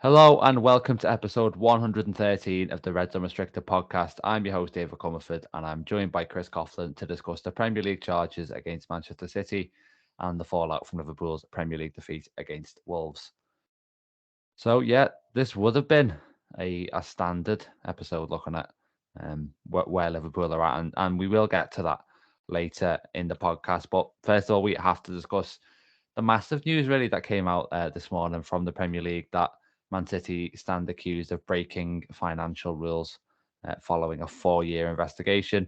Hello and welcome to episode 113 of the Reds Unrestricted podcast. I'm your host, David Comerford, and I'm joined by Chris Coughlin to discuss the Premier League charges against Manchester City and the fallout from Liverpool's Premier League defeat against Wolves. So, yeah, this would have been a standard episode looking at where Liverpool are at, and we will get to that later in the podcast. But first of all, we have to discuss the massive news really that came out this morning from the Premier League that Man City stand accused of breaking financial rules following a 4-year investigation.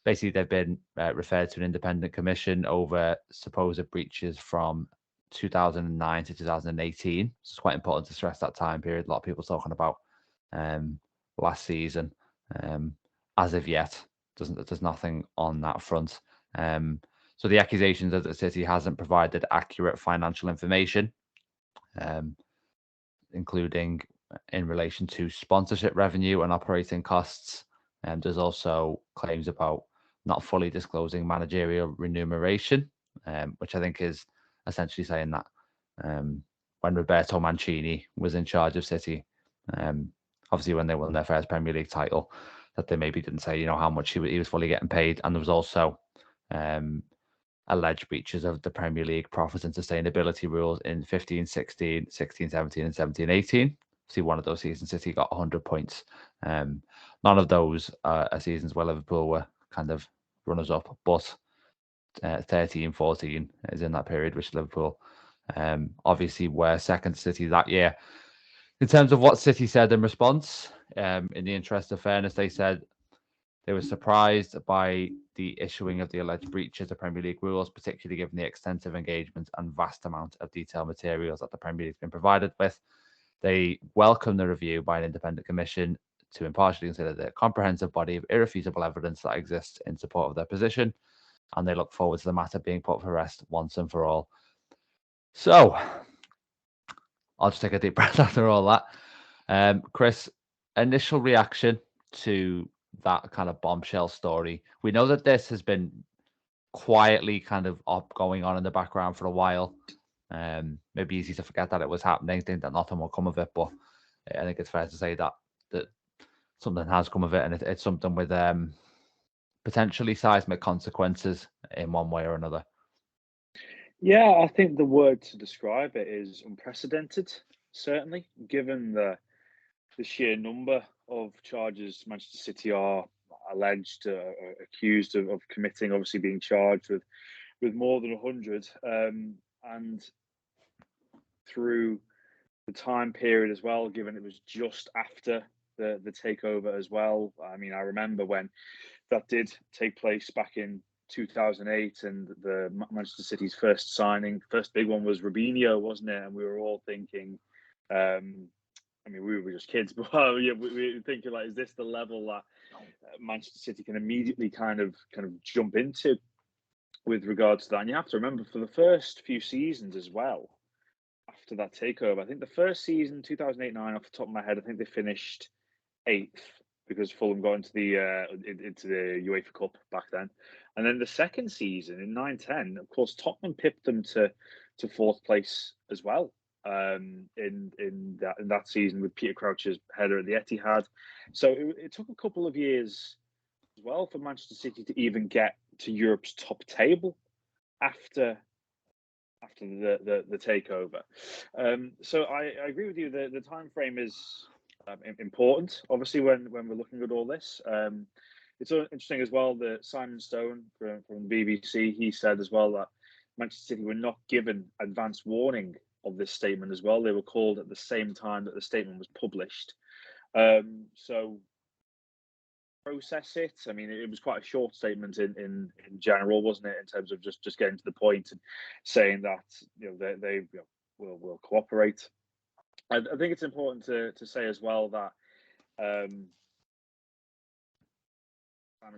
Basically, they've been referred to an independent commission over supposed breaches from 2009 to 2018. It's quite important to stress that time period. A lot of people talking about um, last season. Um, as of yet, there's nothing on that front. So the accusations that the City hasn't provided accurate financial information, um, including in relation to sponsorship revenue and operating costs. And there's also claims about not fully disclosing managerial remuneration, which I think is essentially saying that when Roberto Mancini was in charge of City, obviously when they won their first Premier League title, that they maybe didn't say, how much he was fully getting paid. And there was also alleged breaches of the Premier League profit and sustainability rules in 15-16, 16-17 and 17-18. See, one of those seasons, City got 100 points. None of those are seasons where Liverpool were kind of runners-up, but 13-14 is in that period, which Liverpool obviously were second to City that year. In terms of what City said in response, in the interest of fairness, they said they were surprised by the issuing of the alleged breaches of Premier League rules, particularly given the extensive engagement and vast amount of detailed materials that the Premier League has been provided with. They welcome the review by an independent commission to impartially consider the comprehensive body of irrefutable evidence that exists in support of their position, and they look forward to the matter being put to rest once and for all. So, I'll just take a deep breath after all that. Chris, initial reaction to that kind of bombshell story. We know that this has been quietly kind of going on in the background for a while. Maybe easy to forget that it was happening, think that nothing will come of it, but I think it's fair to say that something has come of it, and it's something with potentially seismic consequences in one way or another. Yeah, I think the word to describe it is unprecedented, certainly, given the sheer number of charges Manchester City are alleged, accused of committing, obviously being charged with more than 100, and through the time period as well, given it was just after the takeover as well. I mean, I remember when that did take place back in 2008, and the Manchester City's first big one was Robinho, wasn't it? And we were all thinking, I mean, we were just kids, but yeah, we were thinking like, is this the level that Manchester City can immediately kind of jump into with regards to that? And you have to remember, for the first few seasons as well, after that takeover, I think the first season, 2008-9, off the top of my head, I think they finished 8th because Fulham got into the UEFA Cup back then. And then the second season in 9-10, of course, Tottenham pipped them to 4th place as well. In that season with Peter Crouch's header at the Etihad. So it took a couple of years as well for Manchester City to even get to Europe's top table after the takeover. So I agree with you. The time frame is important, obviously, when we're looking at all this. It's interesting as well that Simon Stone from the BBC, he said as well that Manchester City were not given advance warning of this statement as well. They were called at the same time that the statement was published. So process it. I mean, it was quite a short statement in general, wasn't it? In terms of just getting to the point and saying that they will cooperate. I think it's important to say as well that Simon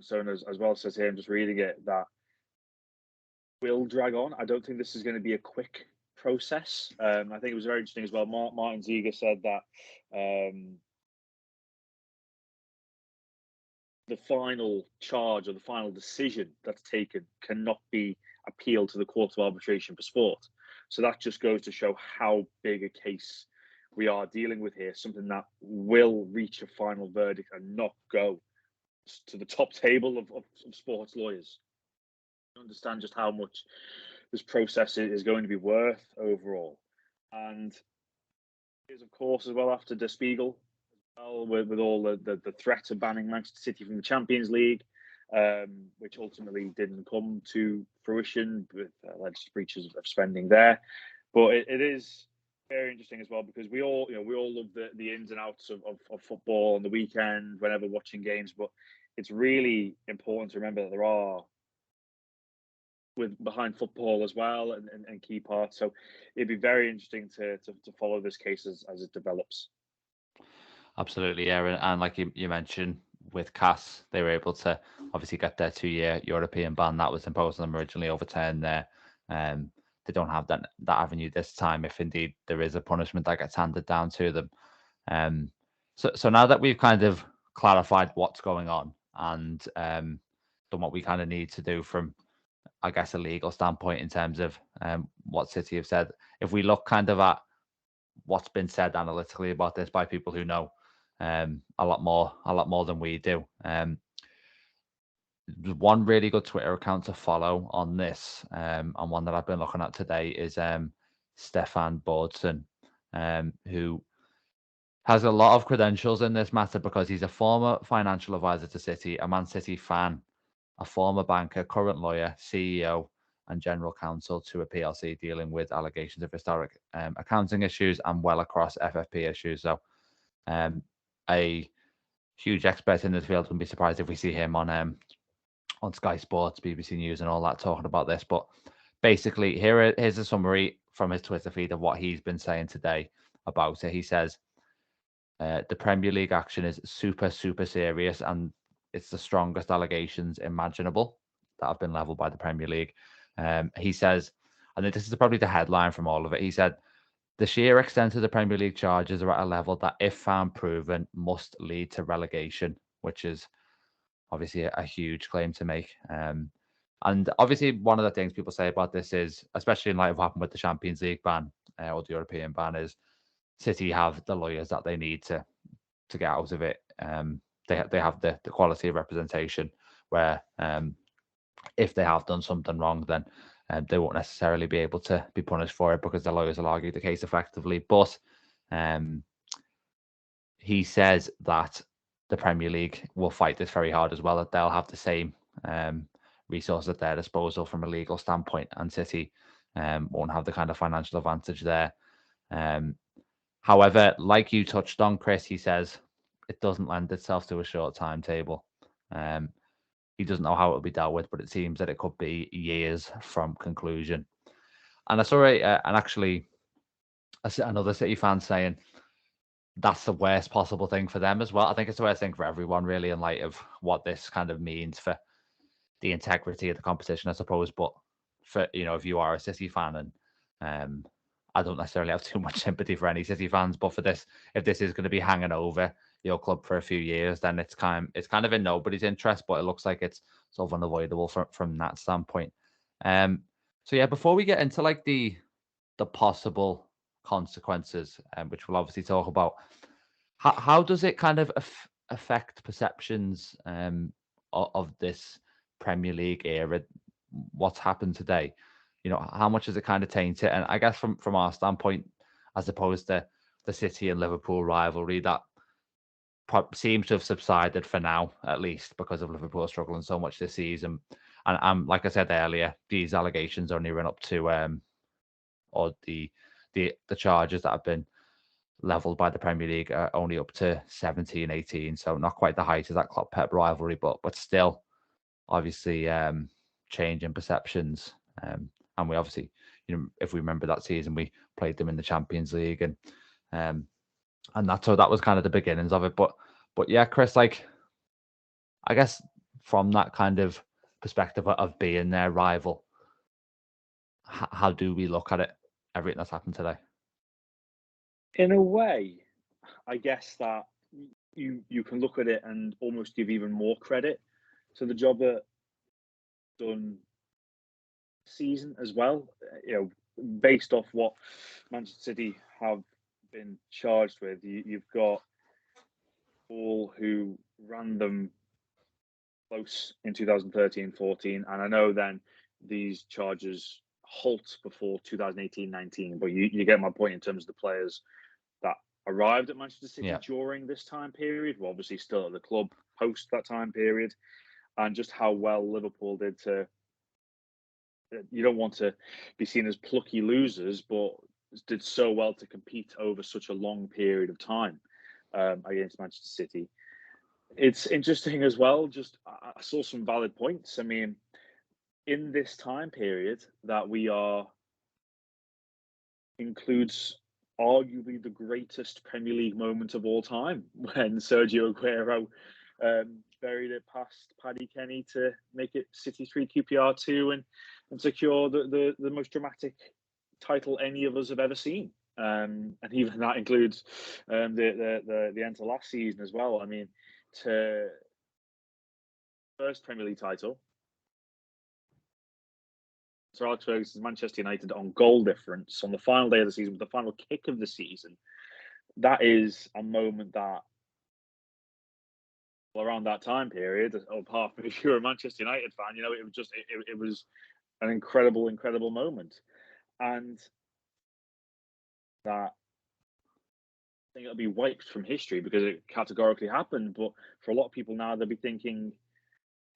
Stone as well says here, I'm just reading it, that will drag on. I don't think this is going to be a quick process. I think it was very interesting as well. Martin Ziegler said that the final charge or the final decision that's taken cannot be appealed to the Court of Arbitration for Sport. So that just goes to show how big a case we are dealing with here, something that will reach a final verdict and not go to the top table of sports lawyers. I understand just how much this process is going to be worth overall. And is, of course, as well after Der Spiegel, well, with all the threat of banning Manchester City from the Champions League, which ultimately didn't come to fruition with alleged breaches of spending there. But it is very interesting as well, because we all love the ins and outs of football on the weekend whenever watching games, but it's really important to remember that there are behind football as well and key parts. So it'd be very interesting to follow this case as it develops. Absolutely, yeah. And like you mentioned, with CAS, they were able to obviously get their 2-year European ban that was imposed on them originally overturned there. They don't have that avenue this time if indeed there is a punishment that gets handed down to them. So now that we've kind of clarified what's going on and done what we kind of need to do from, I guess, a legal standpoint in terms of what City have said, if we look kind of at what's been said analytically about this by people who know a lot more than we do. One really good Twitter account to follow on this, and one that I've been looking at today is Stefan Bordson, who has a lot of credentials in this matter because he's a former financial advisor to City, a Man City fan, a former banker, current lawyer, CEO, and general counsel to a PLC dealing with allegations of historic accounting issues and well across FFP issues. So a huge expert in this field. Wouldn't be surprised if we see him on Sky Sports, BBC News, and all that talking about this. But basically, here's a summary from his Twitter feed of what he's been saying today about it. He says the Premier League action is super, super serious, and it's the strongest allegations imaginable that have been leveled by the Premier League. He says, and this is probably the headline from all of it. He said, the sheer extent of the Premier League charges are at a level that, if found proven, must lead to relegation, which is obviously a huge claim to make. And obviously, one of the things people say about this is, especially in light of what happened with the Champions League ban or the European ban, is City have the lawyers that they need to get out of it. They have the quality of representation where if they have done something wrong, then they won't necessarily be able to be punished for it because the lawyers will argue the case effectively. But he says that the Premier League will fight this very hard as well, that they'll have the same resources at their disposal from a legal standpoint, and City won't have the kind of financial advantage there. However, like you touched on, Chris, he says it doesn't lend itself to a short timetable. He doesn't know how it will be dealt with, but it seems that it could be years from conclusion. And I saw another City fan saying that's the worst possible thing for them as well. I think it's the worst thing for everyone, really, in light of what this kind of means for the integrity of the competition, I suppose. But for, if you are a City fan, and I don't necessarily have too much sympathy for any City fans, but for this, if this is going to be hanging over your club for a few years, then it's kind of in nobody's interest. But it looks like it's sort of unavoidable from that standpoint. So yeah, before we get into like the possible consequences, which we'll obviously talk about, how does it kind of affect perceptions of this Premier League era? What's happened today? How much does it kind of taint it? And I guess from our standpoint, as opposed to the City and Liverpool rivalry, that seems to have subsided for now, at least, because of Liverpool struggling so much this season. And like I said earlier, these allegations only run up to or the charges that have been leveled by the Premier League are only up to 17, 18, so not quite the height of that Klopp-Pep rivalry, but still, obviously, change in perceptions. And we obviously, if we remember that season, we played them in the Champions League, and that was kind of the beginnings of it. But yeah, Chris, like, I guess from that kind of perspective of being their rival, how do we look at it, everything that's happened today? In a way, I guess that you can look at it and almost give even more credit to the job that done season as well. Based off what Manchester City have been charged with. You've got all who ran them close in 2013-14, and I know then these charges halt before 2018-19, but you get my point in terms of the players that arrived at Manchester City during this time period were obviously still at the club post that time period, and just how well Liverpool did to. You don't want to be seen as plucky losers, but did so well to compete over such a long period of time against Manchester City. It's interesting as well. Just I saw some valid points. I mean, in this time period that we are includes arguably the greatest Premier League moment of all time when Sergio Aguero buried it past Paddy Kenny to make it City 3 QPR 2 and secure the most dramatic title any of us have ever seen. And even that includes the end of last season as well. I mean, to first Premier League title, Sir Alex Ferguson's Manchester United on goal difference on the final day of the season, with the final kick of the season. That is a moment that, well, around that time period, apart from if you're a Manchester United fan, you know, it was just it was an incredible moment, and that I think it'll be wiped from history because it categorically happened. But for a lot of people now, they'll be thinking,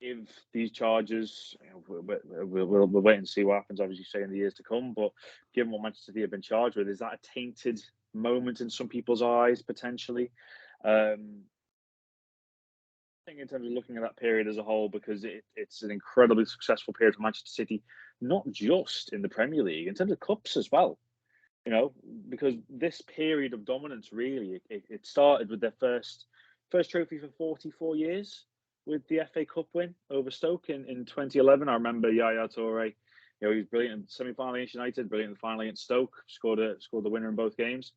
if these charges, we'll wait and see what happens, obviously, say in the years to come. But given what Manchester City have been charged with, is that a tainted moment in some people's eyes, potentially? I think in terms of looking at that period as a whole, because it's an incredibly successful period for Manchester City, not just in the Premier League, in terms of cups as well. You know, because this period of dominance really, it started with their first trophy for 44 years with the FA Cup win over Stoke in 2011. I remember Yaya Toure, you know, he was brilliant in semi-final against United, brilliant in the final against Stoke, scored the winner in both games.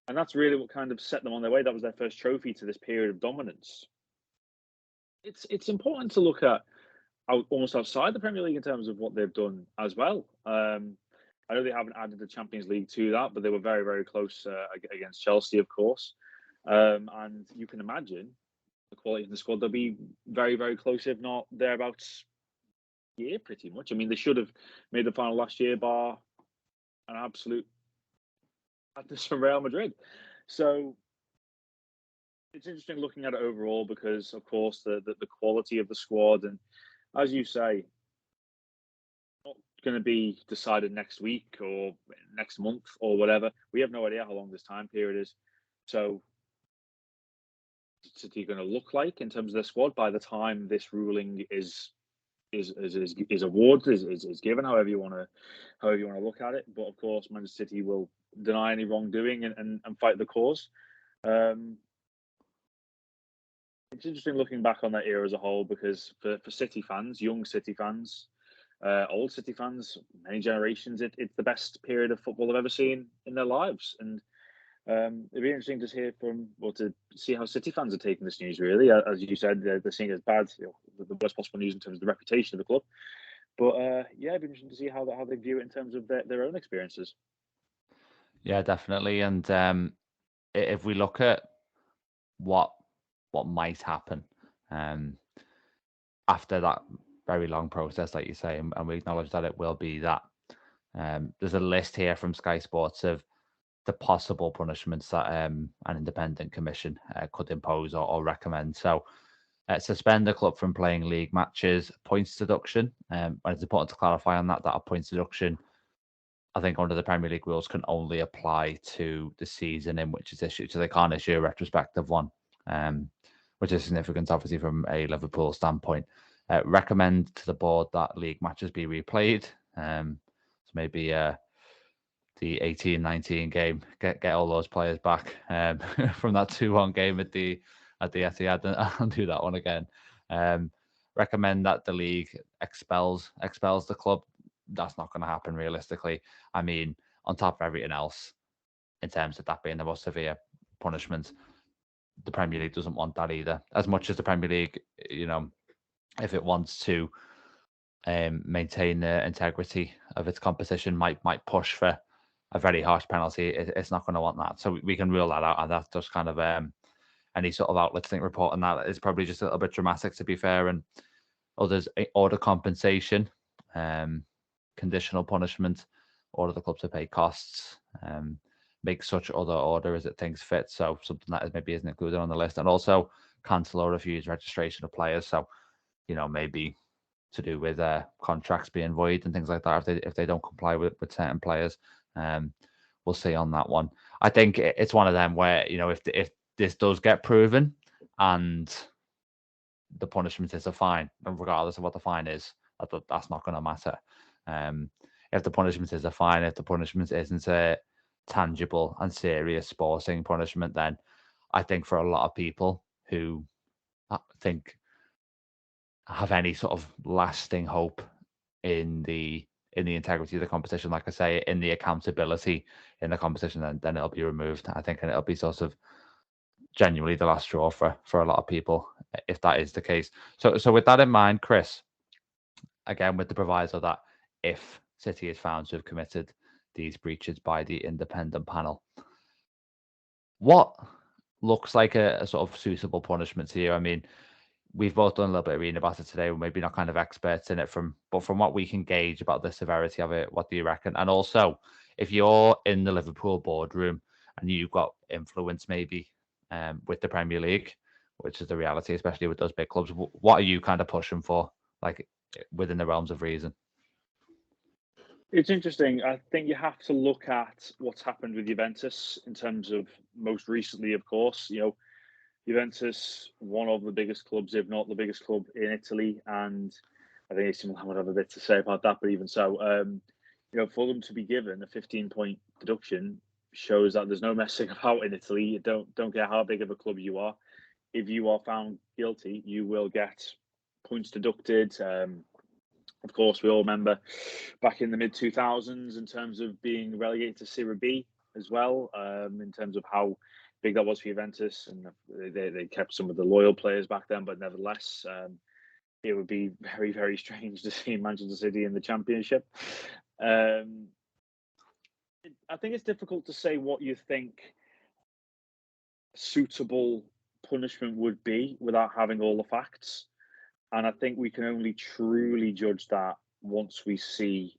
And that's really what kind of set them on their way. That was their first trophy to this period of dominance. It's important to look at almost outside the Premier League in terms of what they've done as well. I know they haven't added the Champions League to that, but they were very, very close against Chelsea, of course. And you can imagine the quality of the squad. They'll be very, very close, if not thereabouts, year pretty much. I mean, they should have made the final last year, bar an absolute madness from Real Madrid. So it's interesting looking at it overall because, of course, the quality of the squad, and as you say, not going to be decided next week or next month or whatever. We have no idea how long this time period is. So what's City going to look like in terms of their squad by the time this ruling is awarded, is given, however you want to look at it. But of course, Manchester City will deny any wrongdoing and fight the cause. It's interesting looking back on that era as a whole because for City fans, young City fans, old City fans, many generations, it's the best period of football they've ever seen in their lives. And it'd be interesting to hear to see how City fans are taking this news, really. As you said, they're seeing it as bad, the worst possible news in terms of the reputation of the club. But yeah, it'd be interesting to see how they view it in terms of their own experiences. Yeah, definitely. And if we look at what might happen after that very long process, like you say, and we acknowledge that it will be that. There's a list here from Sky Sports of the possible punishments that an independent commission could impose or recommend. So, suspend the club from playing league matches, points deduction. And it's important to clarify on that a points deduction, I think under the Premier League rules, can only apply to the season in which it's issued. So they can't issue a retrospective one, which is significant, obviously, from a Liverpool standpoint. Recommend to the board that league matches be replayed. So maybe the 18-19 game, get all those players back from that 2-1 game at the Etihad and do that one again. Recommend that the league expels the club. That's not going to happen realistically. I mean, on top of everything else, in terms of that being the most severe punishment, the Premier League doesn't want that either. As much as the Premier League, you know, if it wants to maintain the integrity of its competition, might push for a very harsh penalty, it's not going to want that. So we can rule that out, and that's just kind of any sort of outlets think reporting that is probably just a little bit dramatic, to be fair. And others order compensation, conditional punishment, order the club to pay costs, make such other order as it thinks fit. So something that maybe isn't included on the list, and also cancel or refuse registration of players. So, maybe to do with contracts being void and things like that if they don't comply with certain players. We'll see on that one. I think it's one of them where, if this does get proven and the punishment is a fine, and regardless of what the fine is, that's not going to matter. If the punishment is a fine, if the punishment isn't a tangible and serious sporting punishment, then I think for a lot of people who have any sort of lasting hope in the integrity of the competition, like I say, in the accountability in the competition, then it'll be removed. I think, and it'll be sort of genuinely the last straw for a lot of people if that is the case. So with that in mind, Chris, again with the proviso that if City is found to have committed these breaches by the independent panel, what looks like a sort of suitable punishment to you? I mean, we've both done a little bit of reading about it today. We're maybe not kind of experts in it, but from what we can gauge about the severity of it, what do you reckon? And also, if you're in the Liverpool boardroom and you've got influence maybe with the Premier League, which is the reality, especially with those big clubs, what are you kind of pushing for, like within the realms of reason? It's interesting. I think you have to look at what's happened with Juventus in terms of most recently, of course. Juventus, one of the biggest clubs, if not the biggest club in Italy, and I think AC Milan would have a bit to say about that. But even so, for them to be given a 15-point deduction shows that there's no messing about in Italy. You don't care how big of a club you are. If you are found guilty, you will get points deducted. Of course, we all remember back in the mid-2000s in terms of being relegated to Serie B as well, in terms of how big that was for Juventus, and they kept some of the loyal players back then, but nevertheless, it would be very, very strange to see Manchester City in the Championship. I think it's difficult to say what you think suitable punishment would be without having all the facts. And I think we can only truly judge that once we see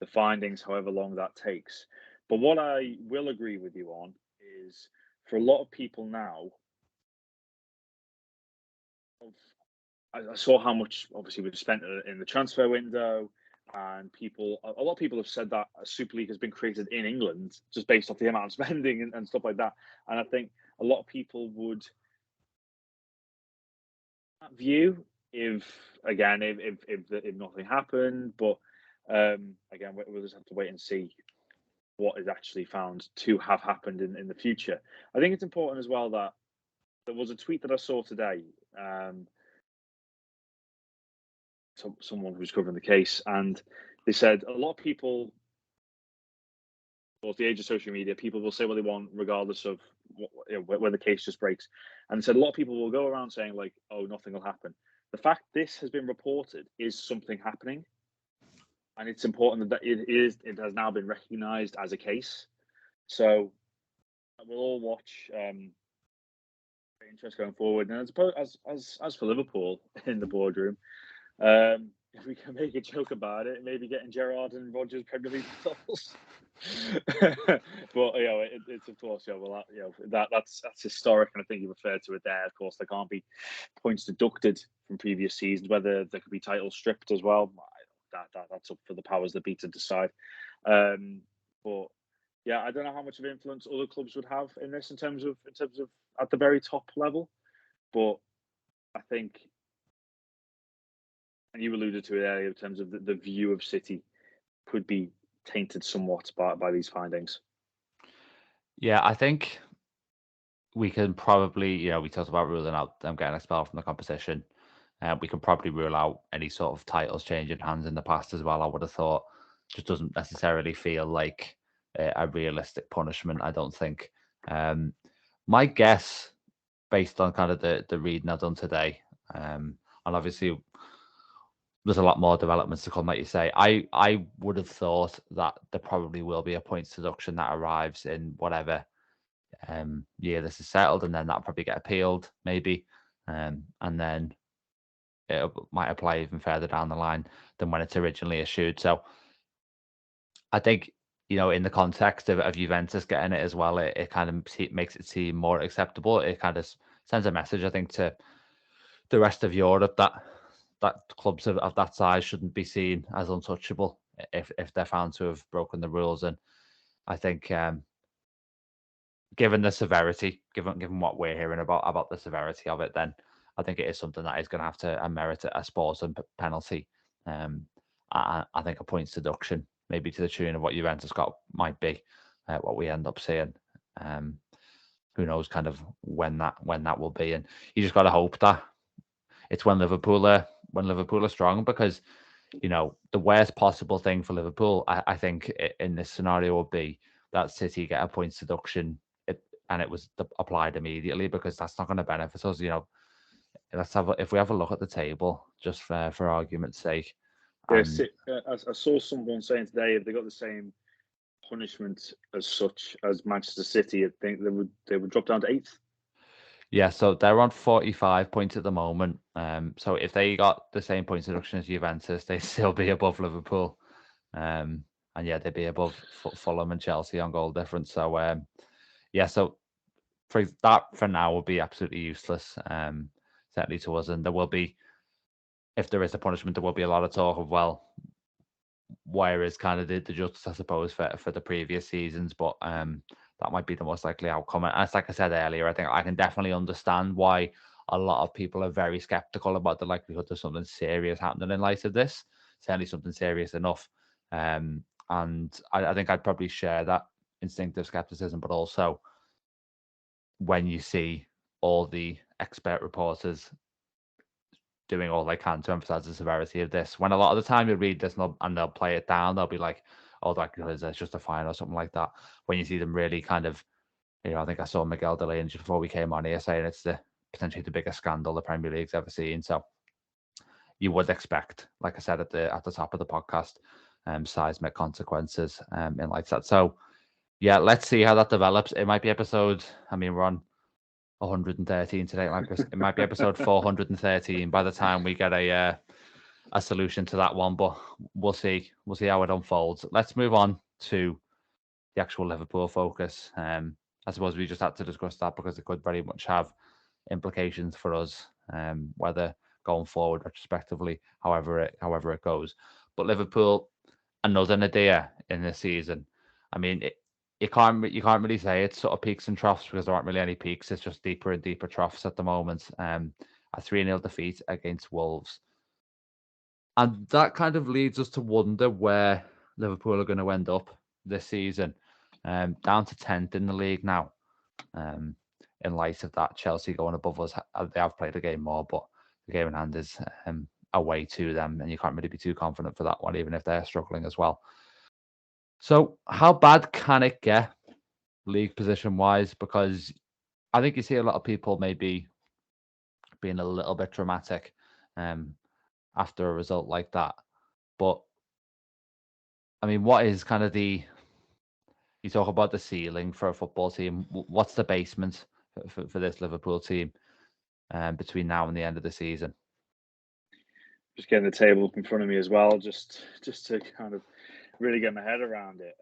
the findings, however long that takes. But what I will agree with you on is for a lot of people now, I saw how much obviously we've spent in the transfer window, and a lot of people have said that a Super League has been created in England just based off the amount of spending and stuff like that. And I think a lot of people would view if nothing happened, but again, we'll just have to wait and see what is actually found to have happened in the future. I think it's important as well that there was a tweet that I saw today. Someone who was covering the case, and they said a lot of people, well, the age of social media, people will say what they want regardless of when the case just breaks. And said a lot of people will go around saying like, "Oh, nothing will happen." The fact this has been reported is something happening, and it's important that it has now been recognised as a case. So we'll all watch. Interest going forward, and as for Liverpool in the boardroom, if we can make a joke about it, maybe getting Gerrard and Rodgers Premier League titles. But it's of course, that's historic, and I think you referred to it there. Of course, there can't be points deducted from previous seasons. Whether there could be titles stripped as well, that's up for the powers that be to decide. But yeah, I don't know how much of influence other clubs would have in this in terms of at the very top level, but I think, and you alluded to it earlier, in terms of the view of City could be tainted somewhat by these findings. Yeah, I think we can probably, we talked about ruling out them getting expelled from the competition. We can probably rule out any sort of titles changing hands in the past as well. I would have thought, just doesn't necessarily feel like a realistic punishment, I don't think. My guess, based on kind of the reading I've done today, and obviously there's a lot more developments to come, like you say. I would have thought that there probably will be a points deduction that arrives in whatever year this is settled, and then that'll probably get appealed, maybe, and then it might apply even further down the line than when it's originally issued. So I think, in the context of Juventus getting it as well, it kind of makes it seem more acceptable. It kind of sends a message, I think, to the rest of Europe that clubs of that size shouldn't be seen as untouchable if they're found to have broken the rules. And I think, given the severity, given what we're hearing about the severity of it, then I think it is something that is going to have to merit a sporting penalty. I think a points deduction, maybe to the tune of what Juventus got, might be what we end up seeing. Who knows kind of when that will be, and you just got to hope that it's when Liverpool are strong, because the worst possible thing for Liverpool, I think, in this scenario would be that City get a points deduction, and it was applied immediately, because that's not going to benefit us. If we have a look at the table, just for argument's sake. Yeah, I saw someone saying today, if they got the same punishment as such as Manchester City, I think they would drop down to 8th. Yeah, so they're on 45 points at the moment. So if they got the same points deduction as Juventus, they'd still be above Liverpool. And yeah, they'd be above Fulham and Chelsea on goal difference. So yeah, so for now will be absolutely useless. Certainly to us, and there will be, if there is a punishment, there will be a lot of talk of, well, where is kind of the justice, I suppose, for the previous seasons, but that might be the most likely outcome. And as like I said earlier, I think I can definitely understand why a lot of people are very skeptical about the likelihood of something serious happening in light of this. Certainly something serious enough. And I think I'd probably share that instinctive skepticism, but also when you see all the expert reporters doing all they can to emphasize the severity of this, when a lot of the time you read this and they'll play it down, they'll be like, oh, that is it's just a fine or something like that. When you see them really kind of, I think I saw Miguel Delaney just before we came on here saying it's potentially the biggest scandal the Premier League's ever seen. So you would expect, like I said at the top of the podcast, seismic consequences in like that. So yeah, let's see how that develops. It might be episode, we're on 113 today, like this. It might be episode 413 by the time we get a solution to that one, but we'll see. We'll see how it unfolds. Let's move on to the actual Liverpool focus. I suppose we just had to discuss that because it could very much have implications for us, whether going forward retrospectively, however it goes. But Liverpool, another nadir in this season. You can't really say it's sort of peaks and troughs, because there aren't really any peaks. It's just deeper and deeper troughs at the moment. A 3-0 defeat against Wolves. And that kind of leads us to wonder where Liverpool are going to end up this season. Down to 10th in the league now. In light of that, Chelsea going above us. They have played a game more, but the game in hand is away to them, and you can't really be too confident for that one, even if they're struggling as well. So how bad can it get, league position-wise? Because I think you see a lot of people maybe being a little bit dramatic after a result like that. But, what is kind of you talk about the ceiling for a football team. What's the basement for this Liverpool team between now and the end of the season? Just getting the table up in front of me as well, just to kind of really get my head around it.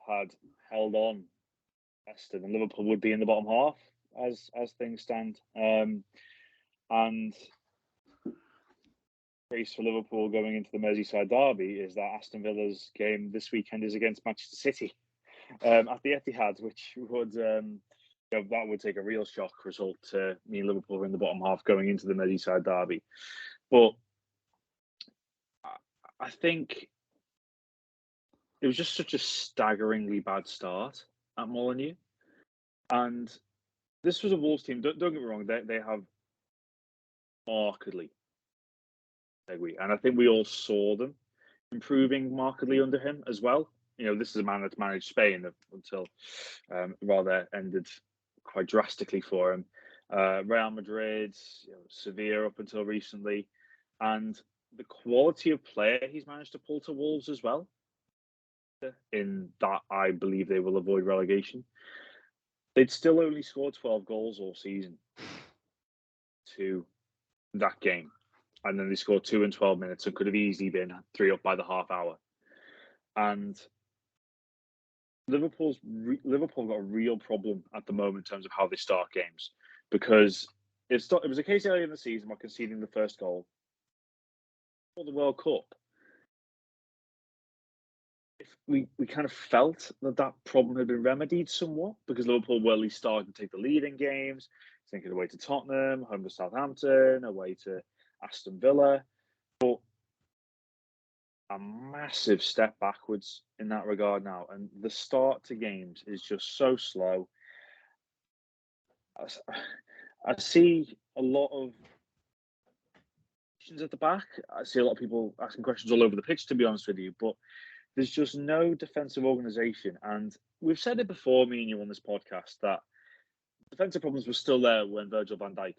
Had held on, Aston and Liverpool would be in the bottom half as things stand. And race for Liverpool going into the Merseyside derby is that Aston Villa's game this weekend is against Manchester City at the Etihad, which would that would take a real shock result to me and Liverpool in the bottom half going into the Merseyside derby. But I think it was just such a staggeringly bad start at Molineux. And this was a Wolves team, don't get me wrong, they have markedly, and I think we all saw them improving markedly under him as well. This is a man that's managed Spain until rather ended quite drastically for him. Real Madrid, Sevilla up until recently, and the quality of player he's managed to pull to Wolves as well. In that, I believe they will avoid relegation. They'd still only scored 12 goals all season to that game, and then they scored 2 in 12 minutes and could have easily been 3 up by the half hour. And Liverpool got a real problem at the moment in terms of how they start games, because it was a case earlier in the season by conceding the first goal for the World Cup. If we kind of felt that problem had been remedied somewhat, because Liverpool were at least starting to take the lead in games, thinking away to Tottenham, home to Southampton, away to Aston Villa, but a massive step backwards in that regard now, and the start to games is just so slow. I see a lot of questions at the back. I see a lot of people asking questions all over the pitch, to be honest with you, but there's just no defensive organisation. And we've said it before, me and you, on this podcast, that defensive problems were still there when Virgil van Dijk.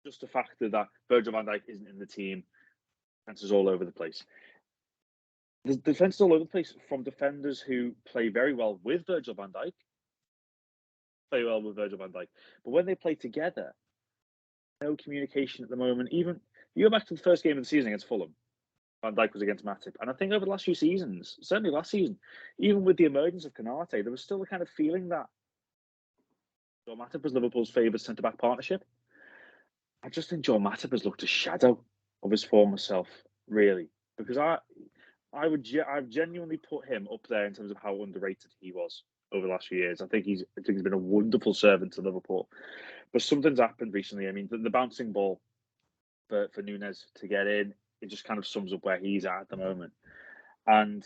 Just the fact that Virgil van Dijk isn't in the team, defense is all over the place. The defense is all over the place from defenders who play very well with Virgil van Dijk, but when they play together, no communication at the moment. Even you go back to the first game of the season against Fulham, Van Dijk was against Matip, and I think over the last few seasons, certainly last season, even with the emergence of Konate, there was still a kind of feeling that Joel Matip was Liverpool's favoured centre-back partnership. I just think Joel Matip has looked a shadow of his former self, really, because I've genuinely put him up there in terms of how underrated he was over the last few years. I think he's been a wonderful servant to Liverpool, but something's happened recently. I mean, the bouncing ball for Nunez to get in, it just kind of sums up where he's at the moment, and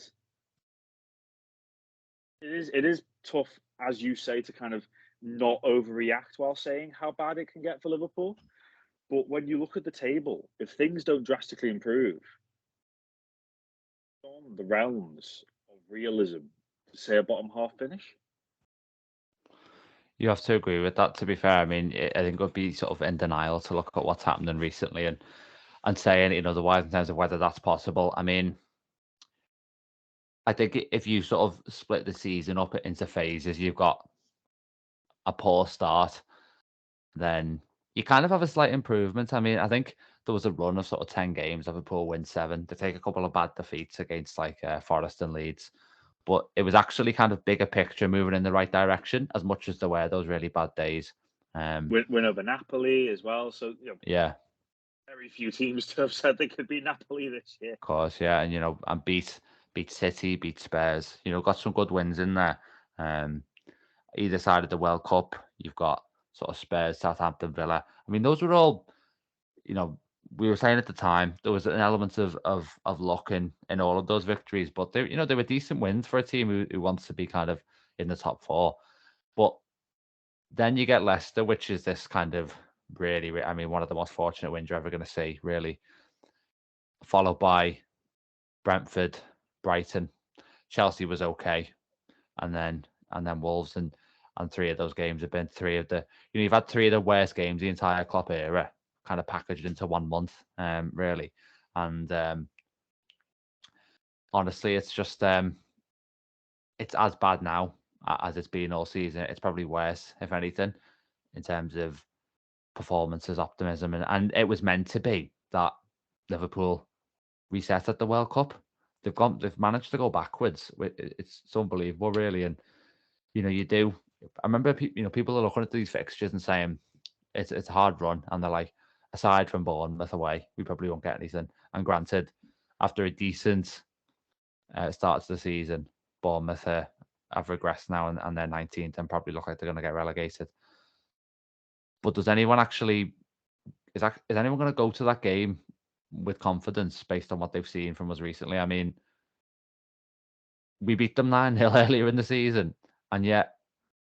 it is tough, as you say, to kind of not overreact while saying how bad it can get for Liverpool. But when you look at the table, if things don't drastically improve, on the realms of realism to say a bottom half finish. You have to agree with that, to be fair. I mean, I think it would be sort of in denial to look at what's happening recently and say anything otherwise in terms of whether that's possible. I mean, I think if you sort of split the season up into phases, you've got a poor start, then you kind of have a slight improvement. I mean, I think there was a run of sort of 10 games, Liverpool win 7. They take a couple of bad defeats against like Forest and Leeds. But it was actually kind of bigger picture moving in the right direction, as much as there were those really bad days. Win over Napoli as well. So, yeah, very few teams to have said they could beat Napoli this year. of course, yeah. And, and beat City, beat Spurs, got some good wins in there. Either side of the World Cup, you've got sort of Spurs, Southampton, Villa. I mean, those were all, we were saying at the time, there was an element of luck in all of those victories, but they were decent wins for a team who wants to be kind of in the top 4. But then you get Leicester, which is this kind of really, I mean, one of the most fortunate wins you're ever going to see, really. Followed by Brentford, Brighton, Chelsea was okay, and then Wolves, and 3 of those games have been 3 of the, you've had 3 of the worst games the entire Klopp era, kind of packaged into 1 month, really. And honestly, it's just it's as bad now as it's been all season. It's probably worse, if anything, in terms of performances, optimism, and it was meant to be that Liverpool reset at the World Cup. They've managed to go backwards. It's unbelievable, really. And you do. I remember people are looking at these fixtures and saying it's a hard run, and they're like, aside from Bournemouth away, we probably won't get anything. And granted, after a decent start to the season, Bournemouth have regressed now, and they're 19th and probably look like they're going to get relegated. But does anyone actually is anyone going to go to that game with confidence based on what they've seen from us recently? I mean, we beat them 9-0 earlier in the season, and yet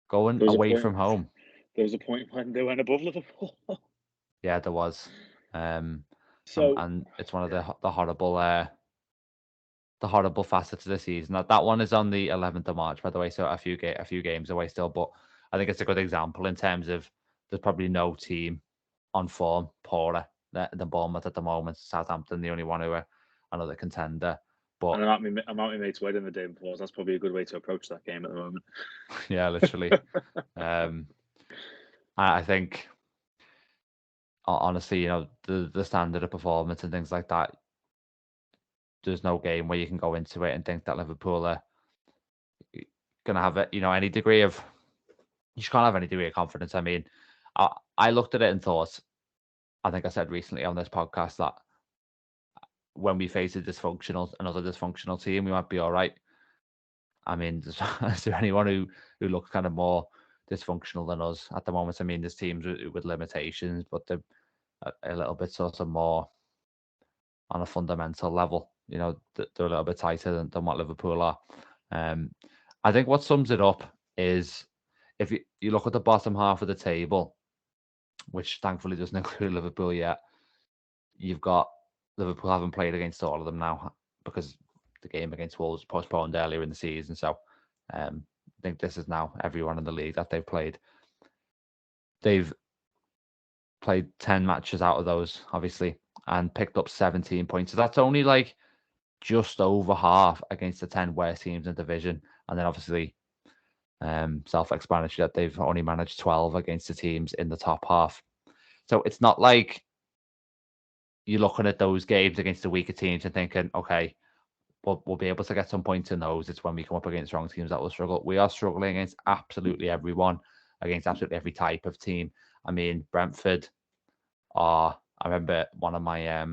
going away from home. There was a point when they went above Liverpool. Yeah, there was. So and it's one of the horrible facets of the season. That one is on the 11th of March, by the way, so a few games away still. But I think it's a good example in terms of there's probably no team on form poorer than Bournemouth at the moment. Southampton, the only one who are another contender. But And I'm at my mate's wedding the day before, so that's probably a good way to approach that game at the moment. yeah, literally. I think, honestly, the standard of performance and things like that, there's no game where you can go into it and think that Liverpool are going to have any degree of, you just can't have any degree of confidence. I mean, I looked at it and thought, I think I said recently on this podcast that when we face another dysfunctional team, we might be all right. I mean, is there anyone who looks kind of more dysfunctional than us at the moment? I mean, there's teams with limitations, but they're a little bit sort of more on a fundamental level. They're a little bit tighter than what Liverpool are. I think what sums it up is if you look at the bottom half of the table, which thankfully doesn't include Liverpool yet, you've got Liverpool haven't played against all of them now because the game against Wolves postponed earlier in the season. So I think this is now everyone in the league that they've played. They've played 10 matches out of those, obviously, and picked up 17 points. So that's only like just over half against the 10 worst teams in the division. And then obviously, self-explanatory that they've only managed 12 against the teams in the top half. So it's not like you're looking at those games against the weaker teams and thinking, okay, we'll be able to get some points in those. It's when we come up against strong teams that will struggle. We are struggling against absolutely everyone, against absolutely every type of team. I mean, Brentford are, I remember one of my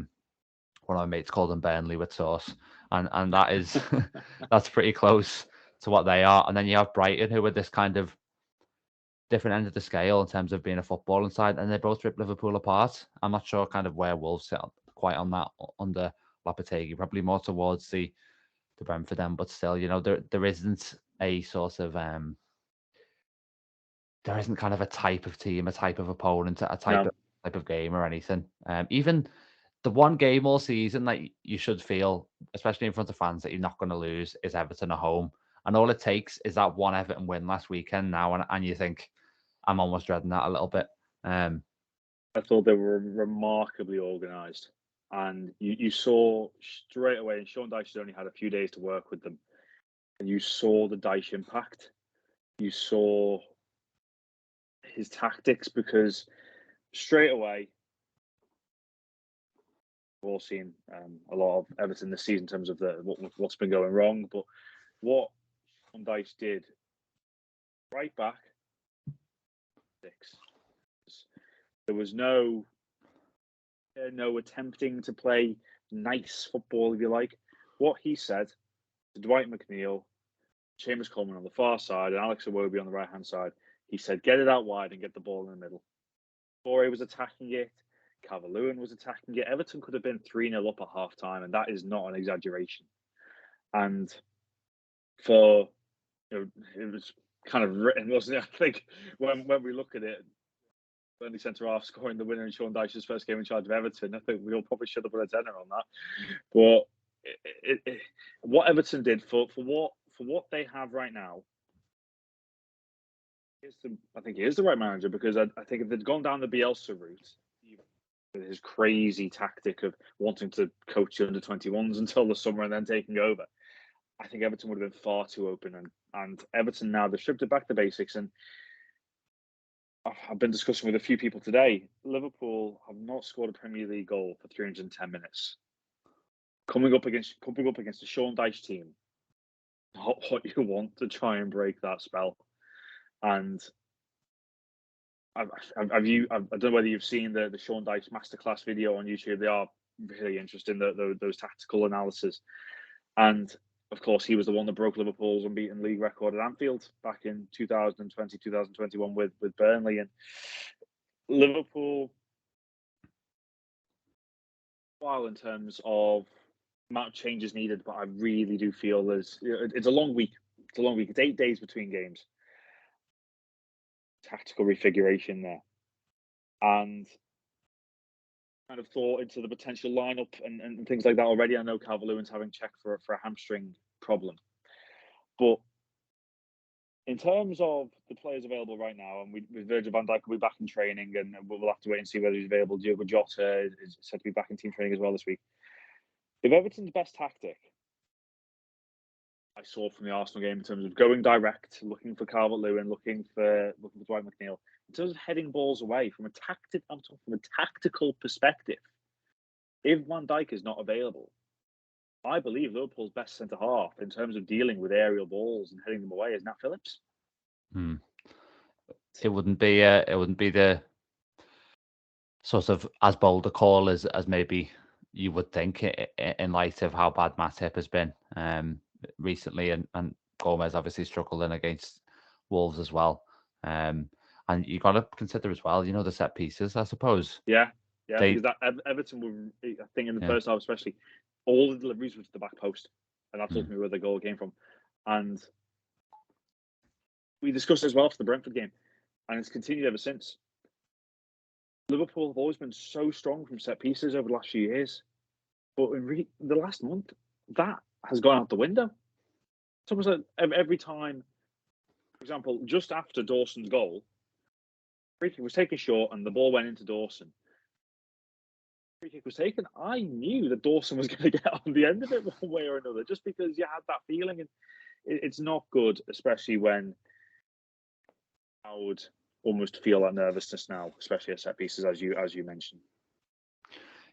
mates called them Burnley with sauce. And that is, that's pretty close to what they are. And then you have Brighton, who are this kind of different end of the scale in terms of being a footballing side, and they both rip Liverpool apart. I'm not sure kind of where Wolves sit quite on that under Lopetegui, probably more towards the Brentford end, but still, there isn't a sort of there isn't kind of a type of team, a type of opponent, a type of game or anything. Even the one game all season that you should feel, especially in front of fans, that you're not going to lose is Everton at home. And all it takes is that one Everton win last weekend now, and you think, I'm almost dreading that a little bit. I thought they were remarkably organised. And you saw straight away, and Sean Dyche has only had a few days to work with them, and you saw the Dyche impact. You saw his tactics, because straight away, we've all seen a lot of Everton this season in terms of what's been going wrong. But what Sean Dyche did, right back, 6. There was no attempting to play nice football, if you like. What he said to Dwight McNeil, Seamus Coleman on the far side, and Alex Iwobi on the right-hand side, he said, get it out wide and get the ball in the middle. Boré was attacking it. Calvert-Lewin was attacking it. Everton could have been 3-0 up at half-time, and that is not an exaggeration. And it was kind of written, wasn't it? I think when we look at it, Burnley centre-half scoring the winner in Sean Dyche's first game in charge of Everton, I think we all probably should have put a tenner on that. But what Everton did for what they have right now, I think he is the right manager, because I think if they'd gone down the Bielsa route, with his crazy tactic of wanting to coach the under-21s until the summer and then taking over, I think Everton would have been far too open. And Everton now, they've stripped it back to basics. And I've been discussing with a few people today, Liverpool have not scored a Premier League goal for 310 minutes. Coming up against a Sean Dyche team, not what you want to try and break that spell. And I don't know whether you've seen the Sean Dyche masterclass video on YouTube. They are really interesting, those tactical analysis. And of course, he was the one that broke Liverpool's unbeaten league record at Anfield back in 2020, 2021 with Burnley. And Liverpool, while in terms of amount of changes needed, but I really do feel it's a long week. It's a long week. It's 8 days between games. Tactical refiguration there. And kind of thought into the potential lineup and things like that already. I know Calvert-Lewin's having checked for a hamstring problem. But In terms of the players available right now, and with Virgil van Dijk will be back in training, and we'll have to wait and see whether he's available. Diogo Jota is said to be back in team training as well this week. If Everton's best tactic I saw from the Arsenal game in terms of going direct, looking for Calvert-Lewin, looking for Dwight McNeil, in terms of heading balls away I'm talking from a tactical perspective. If Van Dijk is not available, I believe Liverpool's best centre half in terms of dealing with aerial balls and heading them away is Nat Phillips. It wouldn't be the sort of as bold a call as maybe you would think in light of how bad Matip has been recently, and Gomez obviously struggling against Wolves as well. And you got to consider as well, the set pieces, I suppose. Yeah, because that Everton were, I think, in the first half especially, all the deliveries were to the back post, and that's ultimately where the goal came from. And we discussed as well for the Brentford game, and it's continued ever since. Liverpool have always been so strong from set pieces over the last few years, but in the last month, that has gone out the window. It's almost like every time, for example, just after Dawson's goal, free kick was taken short and the ball went into Dawson. Free kick was taken. I knew that Dawson was going to get on the end of it one way or another, just because you had that feeling, and it's not good, especially when I would almost feel that nervousness now, especially at set pieces, as you mentioned.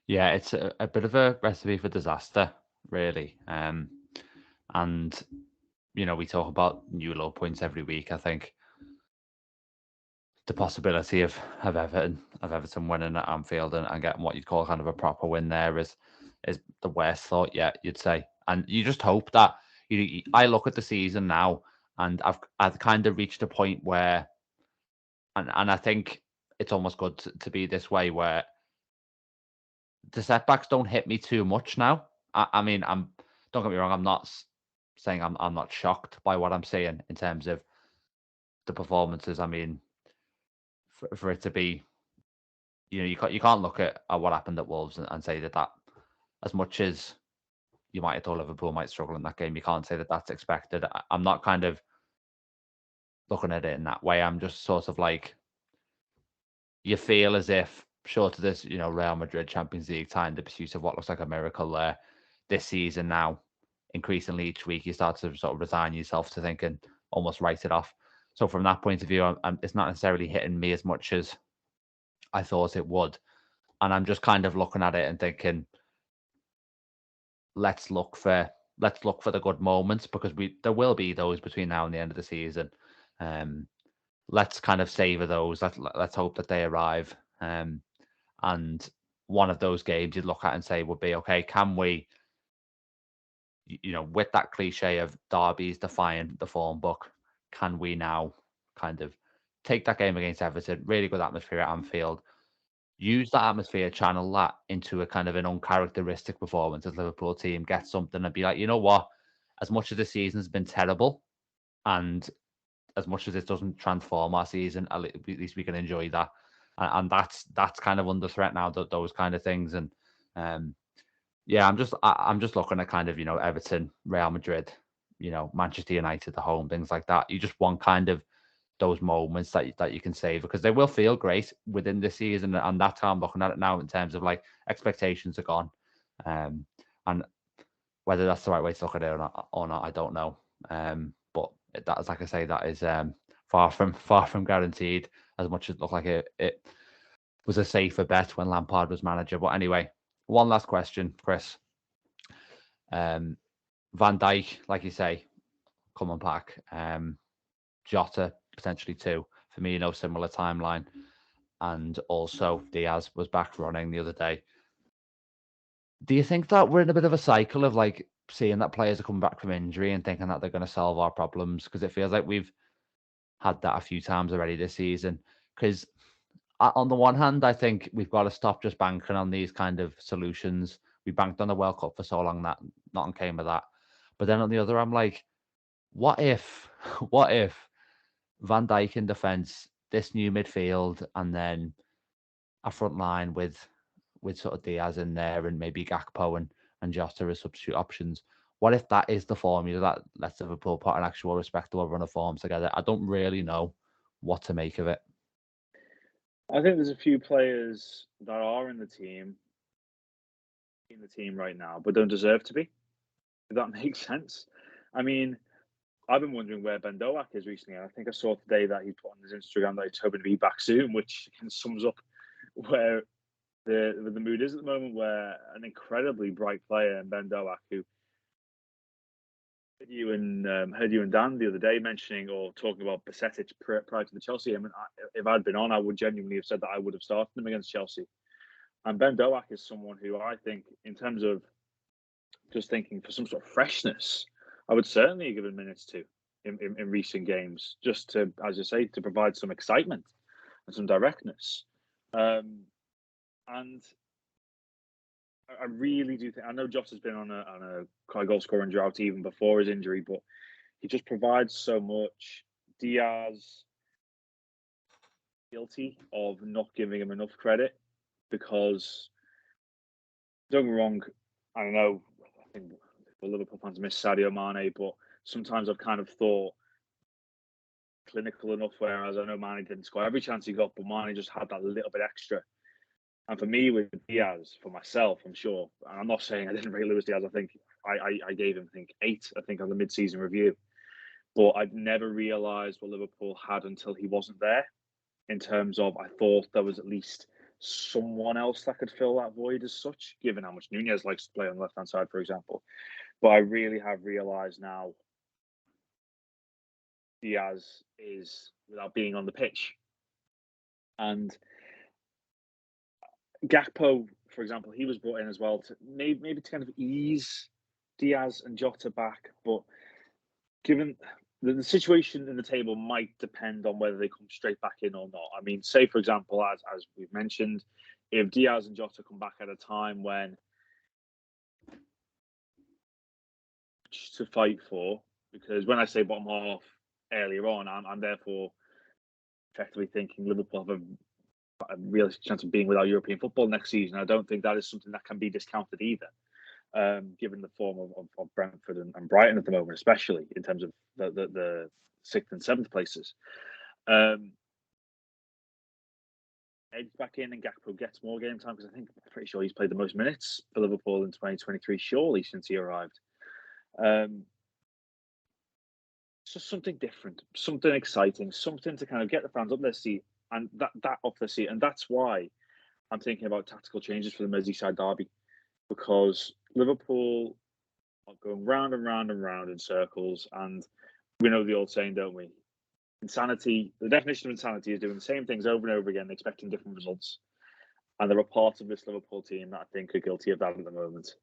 Yeah, it's a bit of a recipe for disaster, really. And we talk about new low points every week. I think the possibility of Everton winning at Anfield and getting what you'd call kind of a proper win there is the worst thought yet, you'd say. And you just hope that I look at the season now, and I've kind of reached a point where, and I think it's almost good to be this way, where the setbacks don't hit me too much now. I mean, don't get me wrong, I'm not saying I'm not shocked by what I'm seeing in terms of the performances. I mean, for it to be, you can't look at what happened at Wolves and say that as much as you might have thought Liverpool might struggle in that game, you can't say that that's expected. I'm not kind of looking at it in that way. I'm just sort of like, you feel as if, short of this, Real Madrid Champions League time, the pursuit of what looks like a miracle there this season now, increasingly each week, you start to sort of resign yourself to thinking, almost write it off. So from that point of view, it's not necessarily hitting me as much as I thought it would. And I'm just kind of looking at it and thinking, let's look for the good moments, because there will be those between now and the end of the season. Let's kind of savor those. Let's hope that they arrive. And one of those games you'd look at and say would be, okay, can we, with that cliche of derbies defying the form book, can we now kind of take that game against Everton, really good atmosphere at Anfield, use that atmosphere, channel that into a kind of an uncharacteristic performance as Liverpool team, get something and be like, you know what, as much as the season's been terrible, and as much as it doesn't transform our season, at least we can enjoy that. And that's kind of under threat now, those kind of things. And yeah, I'm just looking at kind of, Everton, Real Madrid, Manchester United, the home, things like that. You just want kind of those moments that you can save, because they will feel great within the season. And that's how I'm looking at it now, in terms of like expectations are gone. And whether that's the right way to look at it or not, I don't know. But that is, like I say, that is far from guaranteed, as much as it looked like it was a safer bet when Lampard was manager. But anyway, one last question, Chris. Van Dijk, like you say, coming back. Jota, potentially too. Firmino, similar timeline. And also Diaz was back running the other day. Do you think that we're in a bit of a cycle of like seeing that players are coming back from injury and thinking that they're going to solve our problems? Because it feels like we've had that a few times already this season. Because on the one hand, I think we've got to stop just banking on these kind of solutions. We banked on the World Cup for so long that nothing came of that. But then on the other, I'm like, what if Van Dijk in defence, this new midfield, and then a front line with sort of Diaz in there and maybe Gakpo and Jota as substitute options. what if that is the formula that lets Liverpool put an actual respectable run of forms together? I don't really know what to make of it. I think there's a few players that are in the team right now, but don't deserve to be. If that makes sense. I mean, I've been wondering where Ben Doak is recently. I think I saw today that he put on his Instagram that he's hoping to be back soon, which sums up where the mood is at the moment. Where an incredibly bright player in Ben Doak, who heard you and Dan the other day mentioning or talking about Basetic prior to the Chelsea game. And if I'd been on, I would genuinely have said that I would have started him against Chelsea. And Ben Doak is someone who I think, in terms of just thinking for some sort of freshness, I would certainly have given minutes to in recent games, just to, as you say, to provide some excitement and some directness. And I really do think, I know Jota's been on a goal scoring drought even before his injury, but he just provides so much. Diaz guilty of not giving him enough credit because, don't get me wrong, I don't know, I think the Liverpool fans miss Sadio Mane, but sometimes I've kind of thought clinical enough, whereas I know Mane didn't score every chance he got, but Mane just had that little bit extra. And for me, with Diaz, for myself, I'm sure, and I'm not saying I didn't rate Luis Diaz, I think I gave him, 8, on the mid-season review. But I'd never realised what Liverpool had until he wasn't there, in terms of I thought there was at least someone else that could fill that void as such, given how much Nunez likes to play on the left-hand side, for example. But I really have realised now Diaz is, without being on the pitch. And Gakpo, for example, he was brought in as well to maybe to kind of ease Diaz and Jota back. But given the situation in the table might depend on whether they come straight back in or not. I mean, say, for example, as we've mentioned, if Diaz and Jota come back at a time when to fight for, because when I say bottom half earlier on, I'm therefore effectively thinking Liverpool have a realistic chance of being without European football next season. I don't think that is something that can be discounted either, given the form of Brentford and Brighton at the moment, especially in terms of the 6th and 7th places. Edge back in and Gakpo gets more game time because I'm pretty sure he's played the most minutes for Liverpool in 2023, surely, since he arrived. It's just something different, something exciting, something to kind of get the fans up their seat and that off their seat. And that's why I'm thinking about tactical changes for the Merseyside derby, because Liverpool are going round and round and round in circles. And we know the old saying, don't we? Insanity, the definition of insanity is doing the same things over and over again, expecting different results. And there are parts of this Liverpool team that I think are guilty of that at the moment.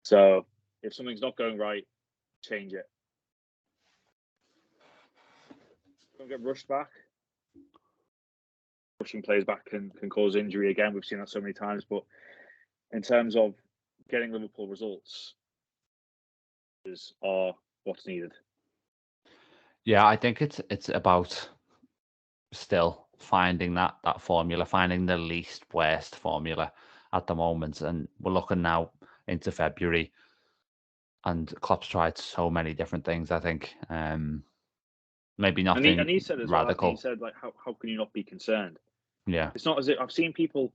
So if something's not going right, change it. Don't get rushed back. Rushing players back can cause injury again. We've seen that so many times. But in terms of getting Liverpool results, are what's needed. Yeah, I think it's about still finding that formula, finding the least worst formula at the moment. And we're looking now into February, and Klopp's tried so many different things. I think maybe nothing and he said as radical. Well, he said, like, how can you not be concerned? Yeah, it's not as if I've seen people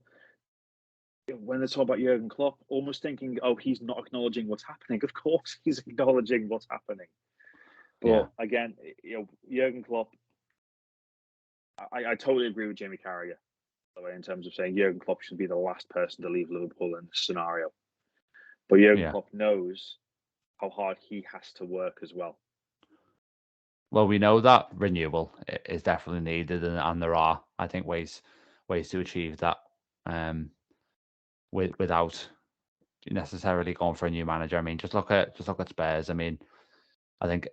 when they talk about Jurgen Klopp almost thinking, oh, he's not acknowledging what's happening. Of course, he's acknowledging what's happening. But again, Jurgen Klopp, I totally agree with Jamie Carragher, by the way, in terms of saying Jurgen Klopp should be the last person to leave Liverpool in this scenario. But Jurgen Klopp knows how hard he has to work as well. Well, we know that renewal is definitely needed, and there are, I think, ways to achieve that without necessarily going for a new manager. I mean, just look at Spurs. I mean, I think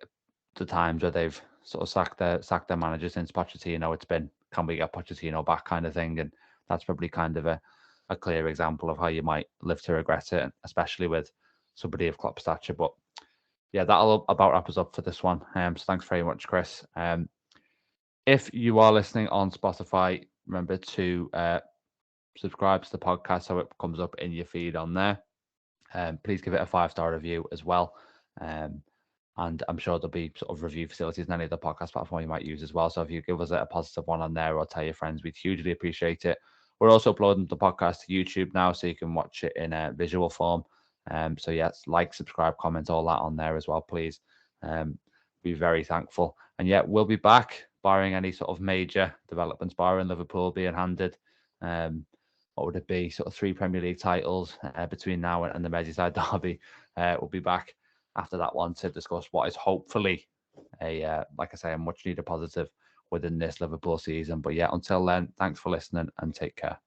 the times where they've sort of sacked their manager since Pochettino, it's been, can we get Pochettino back kind of thing, and that's probably kind of a clear example of how you might live to regret it, especially with somebody of Klopp's stature. But yeah, that'll about wrap us up for this one. So thanks very much, Chris. If you are listening on Spotify, remember to subscribe to the podcast so it comes up in your feed on there. Please give it a 5-star review as well. And I'm sure there'll be sort of review facilities in any of the podcast platform you might use as well. So if you give us a positive one on there or tell your friends, we'd hugely appreciate it. We're also uploading the podcast to YouTube now, so you can watch it in a visual form. So yes, like, subscribe, comment, all that on there as well, please. Be very thankful. And yeah, we'll be back, barring any sort of major developments, barring Liverpool being handed. What would it be? Sort of 3 Premier League titles between now and the Merseyside derby. We'll be back after that one to discuss what is hopefully like I say, a much needed positive within this Liverpool season. But yeah, until then, thanks for listening and take care.